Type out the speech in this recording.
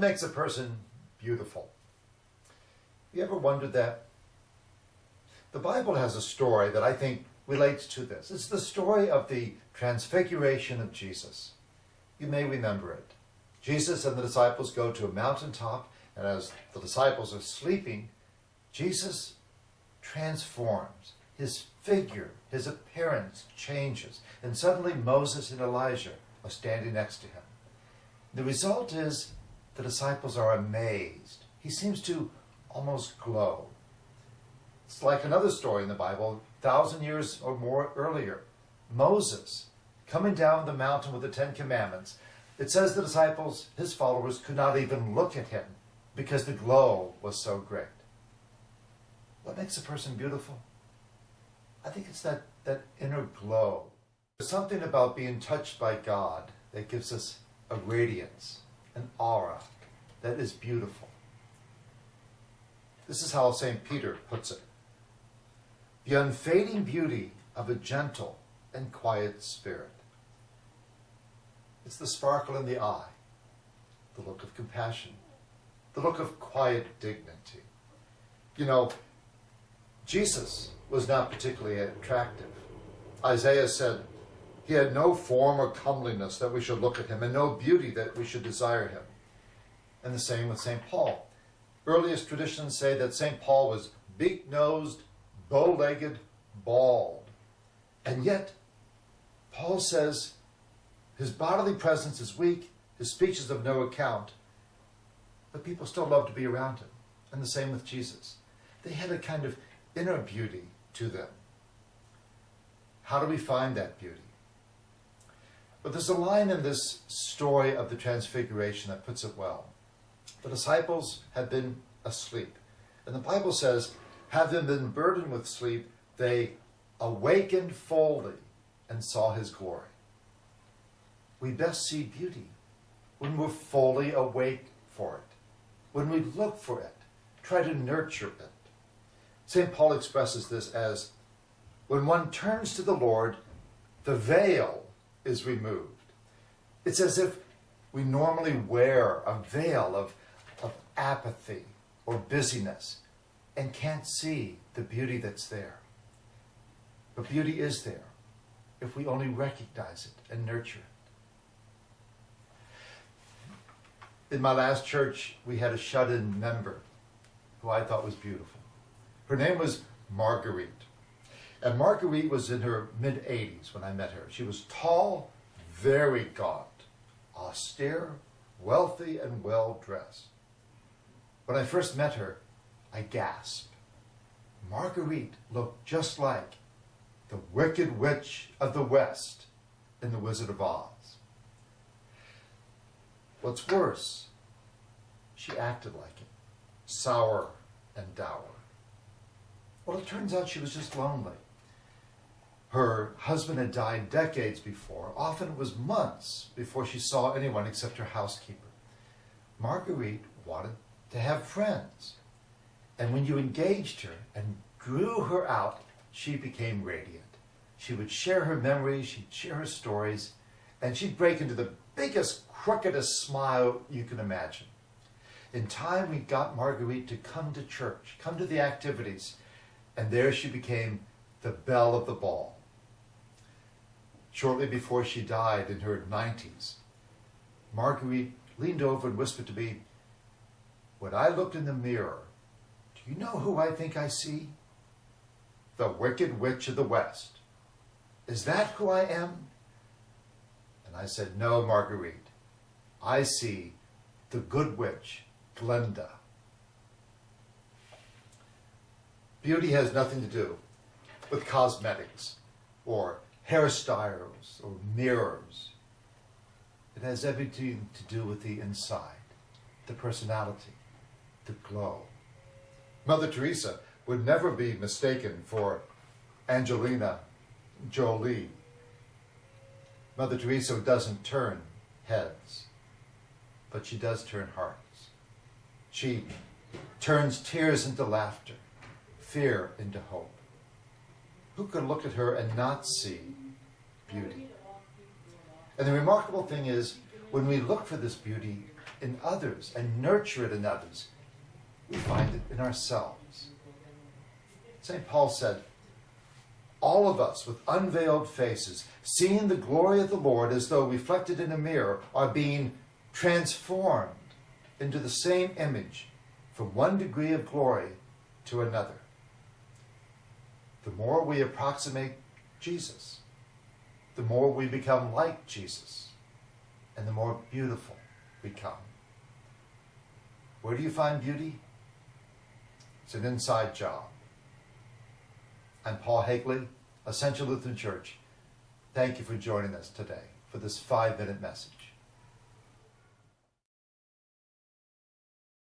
makes a person beautiful? You ever wondered that? The Bible has a story that I think relates to this. It's the story of the transfiguration of Jesus. You may remember it. Jesus and the disciples go to a mountaintop, and as the disciples are sleeping, Jesus transforms. His figure, his appearance changes, and suddenly Moses and Elijah are standing next to him. The result is the disciples are amazed. He seems to almost glow. It's like another story in the Bible, 1,000 years or more earlier. Moses, coming down the mountain with the Ten Commandments, it says the disciples, his followers, could not even look at him because the glow was so great. What makes a person beautiful? I think it's that inner glow. There's something about being touched by God that gives us a radiance, an aura that is beautiful. This is how St. Peter puts it. The unfading beauty of a gentle and quiet spirit. It's the sparkle in the eye, the look of compassion, the look of quiet dignity. You know, Jesus was not particularly attractive. Isaiah said, he had no form or comeliness that we should look at him, and no beauty that we should desire him. And the same with St. Paul. Earliest traditions say that St. Paul was beak-nosed, bow-legged, bald. And yet, Paul says his bodily presence is weak, his speech is of no account, but people still love to be around him. And the same with Jesus. They had a kind of inner beauty to them. How do we find that beauty? But there's a line in this story of the Transfiguration that puts it well. The disciples had been asleep. And the Bible says, having been burdened with sleep, they awakened fully and saw his glory. We best see beauty when we're fully awake for it, when we look for it, try to nurture it. St. Paul expresses this as, when one turns to the Lord, the veil is removed. It's as if we normally wear a veil of apathy or busyness and can't see the beauty that's there. But beauty is there if we only recognize it and nurture it. In my last church, we had a shut-in member who I thought was beautiful. Her name was Marguerite. And Marguerite was in her mid-80s when I met her. She was tall, very gaunt, austere, wealthy, and well-dressed. When I first met her, I gasped. Marguerite looked just like the Wicked Witch of the West in The Wizard of Oz. What's worse, she acted like it, sour and dour. Well, it turns out she was just lonely. Her husband had died decades before. Often it was months before she saw anyone except her housekeeper. Marguerite wanted to have friends. And when you engaged her and drew her out, she became radiant. She would share her memories, she'd share her stories, and she'd break into the biggest, crookedest smile you can imagine. In time, we got Marguerite to come to church, come to the activities, and there she became the belle of the ball. Shortly before she died in her 90s, Marguerite leaned over and whispered to me, when I looked in the mirror, do you know who I think I see? The Wicked Witch of the West. Is that who I am? And I said, no, Marguerite. I see the good witch, Glenda. Beauty has nothing to do with cosmetics or hairstyles or mirrors. It has everything to do with the inside, the personality, the glow. Mother Teresa would never be mistaken for Angelina Jolie. Mother Teresa doesn't turn heads, but she does turn hearts. She turns tears into laughter, fear into hope. Who could look at her and not see beauty? And the remarkable thing is, when we look for this beauty in others and nurture it in others, we find it in ourselves. St. Paul said, all of us with unveiled faces, seeing the glory of the Lord as though reflected in a mirror, are being transformed into the same image from one degree of glory to another. The more we approximate Jesus, the more we become like Jesus, and the more beautiful we become. Where do you find beauty? It's an inside job. I'm Paul Hegele, Ascension Lutheran Church. Thank you for joining us today for this 5-minute message.